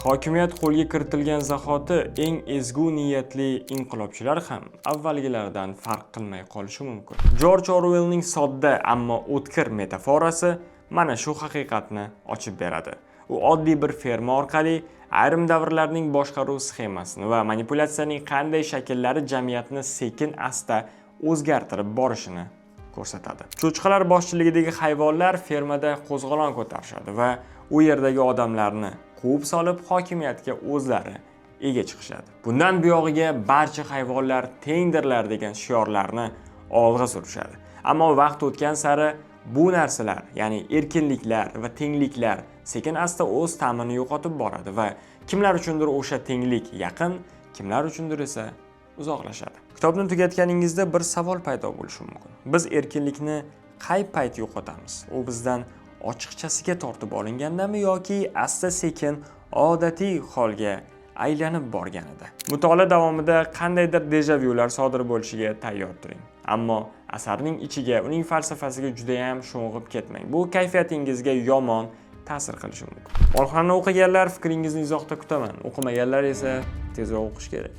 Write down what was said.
Hokimiyat qo'lga kiritilgan zahoti eng ezgu niyatli inqilobchilar ham avvalgilardan farq qilmay qolishi mumkin. Jorj Orwellning sodda ammo o'tkir metaforasi mana shu haqiqatni ochib beradi. U oddiy bir ferma orqali ayrim davrlarning boshqaruv sxemasini va manipulyatsiyaning qanday shakllari jamiyatni sekin-asta o'zgartirib borishini ko'rsatadi. Cho'chqalar boshchiligidagi hayvonlar fermada qo'zg'olon ko'tarishadi va u yerdagi odamlarni quvib solib hokimiyatga o'zlari ega chiqishadi. Bundan buyog'iga barcha hayvonlar tengdirlar degan shiorlarni olg'a surishadi. Ammo vaqt o'tgan sari bu narsalar, ya'ni erkinliklar va tengliklar sekin-asta o'z ta'mini yo'qotib boradi va kimlar uchundir o'sha tenglik yaqin, kimlar uchundir esa uzoqlashadi. Kitobni tugatganingizda bir savol paydo bo'lishi mumkin. Biz erkinlikni qay payt yo'qotamiz? U bizdan ochiqchasiga tortib olingandami yoki asta-sekin odatiy holga aylanib borganida? Mutolaa davomida qandaydir dejavyular sodir bo'lishiga tayyor turing. Ammo asarning ichiga, uning falsafasiga juda ham sho'ng'ib ketmang. Bu kayfiyatingizga yomon ta'sir qilishi mumkin. Olxonni o'qiganlar fikringizni izohda kutaman. O'qimaganlar esa tezroq o'qish kerak.